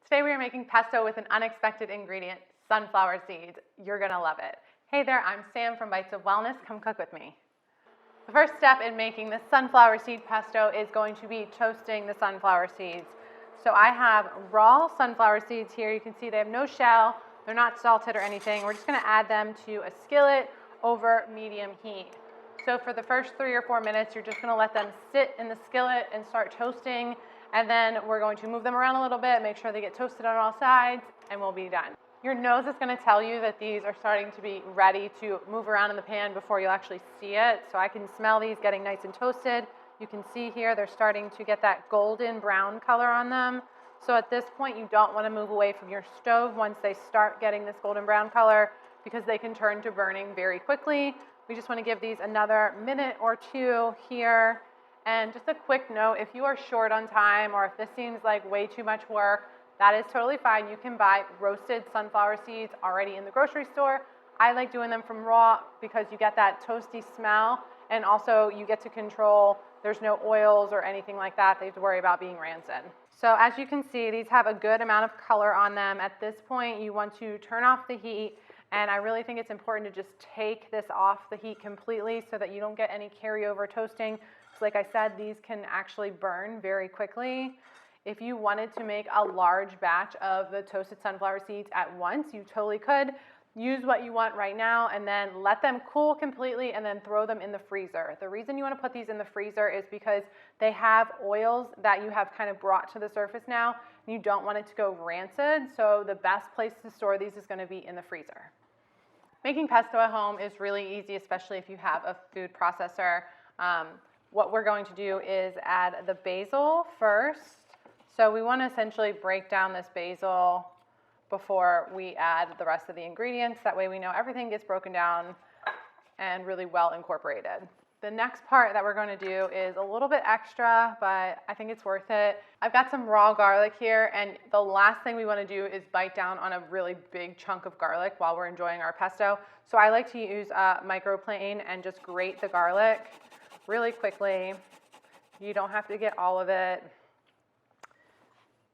Today we are making pesto with an unexpected ingredient, sunflower seeds. You're gonna love it. Hey there, I'm Sam from Bites of Wellness. Come cook with me. The first step in making this sunflower seed pesto is going to be toasting the sunflower seeds. So I have raw sunflower seeds here. You can see they have no shell. They're not salted or anything. We're just gonna add them to a skillet over medium heat. So for the first 3 or 4 minutes, you're just gonna let them sit in the skillet and start toasting. And then we're going to move them around a little bit, make sure they get toasted on all sides, and we'll be done. Your nose is going to tell you that these are starting to be ready to move around in the pan before you'll actually see it. So I can smell these getting nice and toasted. You can see here they're starting to get that golden brown color on them. So at this point, you don't want to move away from your stove once they start getting this golden brown color because they can turn to burning very quickly. We just want to give these another minute or two here. And just a quick note, if you are short on time or if this seems like way too much work, that is totally fine. You can buy roasted sunflower seeds already in the grocery store. I like doing them from raw because you get that toasty smell, and also you get to control, there's no oils or anything like that they have to worry about being rancid. So as you can see, these have a good amount of color on them. At this point, you want to turn off the heat, and I really think it's important to just take this off the heat completely so that you don't get any carryover toasting. Like I said, these can actually burn very quickly. If you wanted to make a large batch of the toasted sunflower seeds at once, you totally could. Use what you want right now and then let them cool completely and then throw them in the freezer. The reason you want to put these in the freezer is because they have oils that you have kind of brought to the surface now. And you don't want it to go rancid, so the best place to store these is going to be in the freezer. Making pesto at home is really easy, especially if you have a food processor. What we're going to do is add the basil first. So we want to essentially break down this basil before we add the rest of the ingredients. That way we know everything gets broken down and really well incorporated. The next part that we're going to do is a little bit extra, but I think it's worth it. I've got some raw garlic here, and the last thing we want to do is bite down on a really big chunk of garlic while we're enjoying our pesto. So I like to use a microplane and just grate the garlic really quickly. You don't have to get all of it.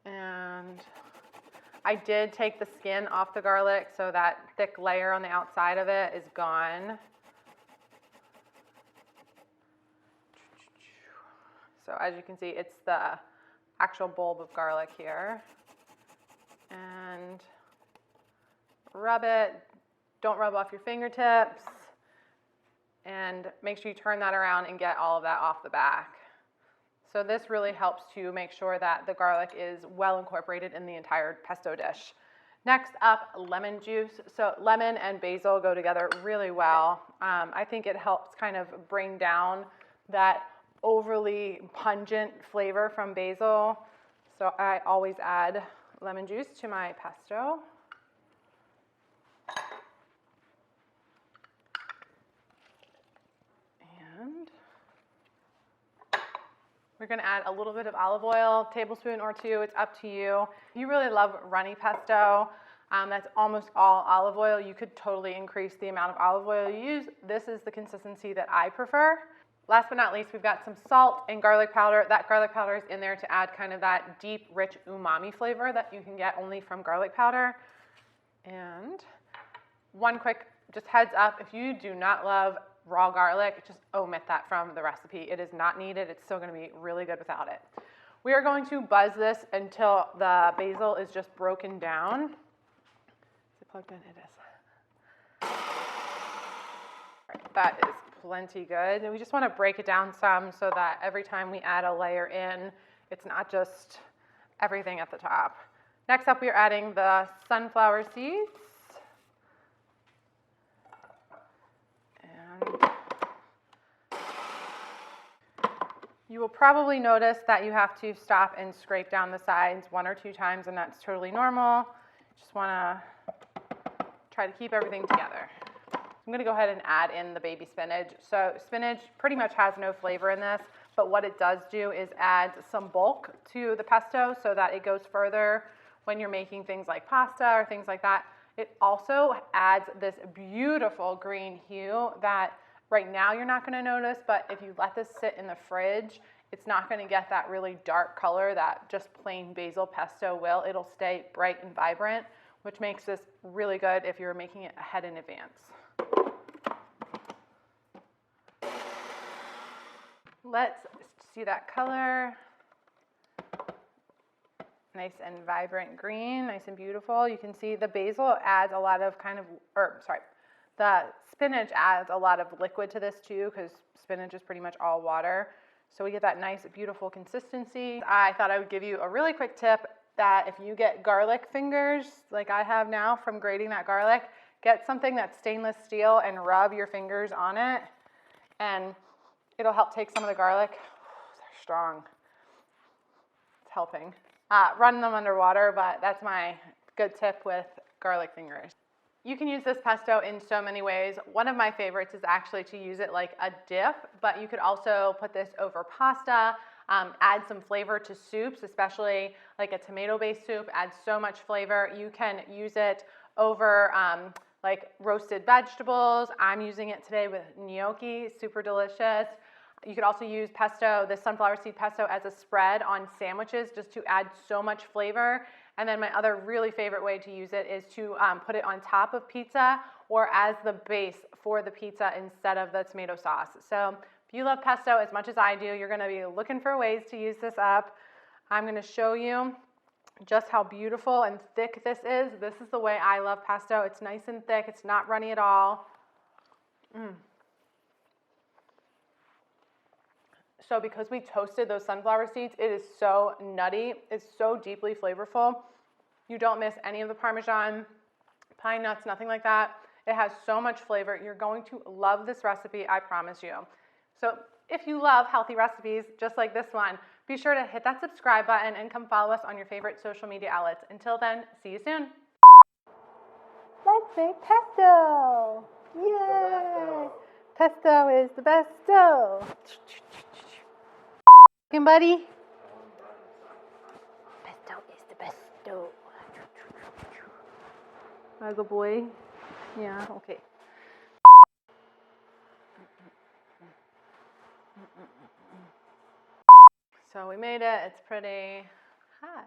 And I did take the skin off the garlic, so that thick layer on the outside of it is gone. So as you can see, it's the actual bulb of garlic here. And rub it. Don't rub off your fingertips. And make sure you turn that around and get all of that off the back. So this really helps to make sure that the garlic is well incorporated in the entire pesto dish. Next up, lemon juice. So lemon and basil go together really well. I think it helps kind of bring down that overly pungent flavor from basil. So I always add lemon juice to my pesto. We're going to add a little bit of olive oil, tablespoon or two, it's up to you. If you really love runny pesto, that's almost all olive oil. You could totally increase the amount of olive oil you use. This is the consistency that I prefer. Last but not least, we've got some salt and garlic powder. That garlic powder is in there to add kind of that deep, rich umami flavor that you can get only from garlic powder. And one quick just heads up, if you do not love raw garlic, just omit that from the recipe. It is not needed. It's still going to be really good without it. We are going to buzz this until the basil is just broken down. Is it plugged in? It is. All right, that is plenty good. And we just want to break it down some so that every time we add a layer in, it's not just everything at the top. Next up, we are adding the sunflower seeds. You will probably notice that you have to stop and scrape down the sides 1 or 2 times, and that's totally normal. Just want to try to keep everything together. I'm going to go ahead and add in the baby spinach. So spinach pretty much has no flavor in this, but what it does do is add some bulk to the pesto so that it goes further when you're making things like pasta or things like that. It also adds this beautiful green hue that right now you're not going to notice, but if you let this sit in the fridge It's not going to get that really dark color that just plain basil pesto will. It'll stay bright and vibrant, which makes this really good if you're making it ahead in advance. Let's see that color. Nice and vibrant green, nice and beautiful. You can see the basil adds a lot of the spinach adds a lot of liquid to this too, because spinach is pretty much all water. So we get that nice, beautiful consistency. I thought I would give you a really quick tip that if you get garlic fingers, like I have now from grating that garlic, get something that's stainless steel and rub your fingers on it, and it'll help take some of the garlic. They're strong. It's helping. Run them underwater, but that's my good tip with garlic fingers. You can use this pesto in so many ways. One of my favorites is actually to use it like a dip, but you could also put this over pasta, add some flavor to soups, especially like a tomato-based soup, adds so much flavor. You can use it over like roasted vegetables. I'm using it today with gnocchi, super delicious. You could also use pesto, the sunflower seed pesto, as a spread on sandwiches just to add so much flavor. And then my other really favorite way to use it is to put it on top of pizza or as the base for the pizza instead of the tomato sauce. So if you love pesto as much as I do, you're going to be looking for ways to use this up. I'm going to show you just how beautiful and thick this is. This is the way I love pesto. It's nice and thick. It's not runny at all. So because we toasted those sunflower seeds, it is so nutty. It's so deeply flavorful. You don't miss any of the Parmesan, pine nuts, nothing like that. It has so much flavor. You're going to love this recipe, I promise you. So if you love healthy recipes just like this one, be sure to hit that subscribe button and come follow us on your favorite social media outlets. Until then, see you soon. Let's make pesto. Yay! Pesto is the besto. Buddy. Pesto is the besto. My good boy. Yeah, okay. So we made it. It's pretty. Hi.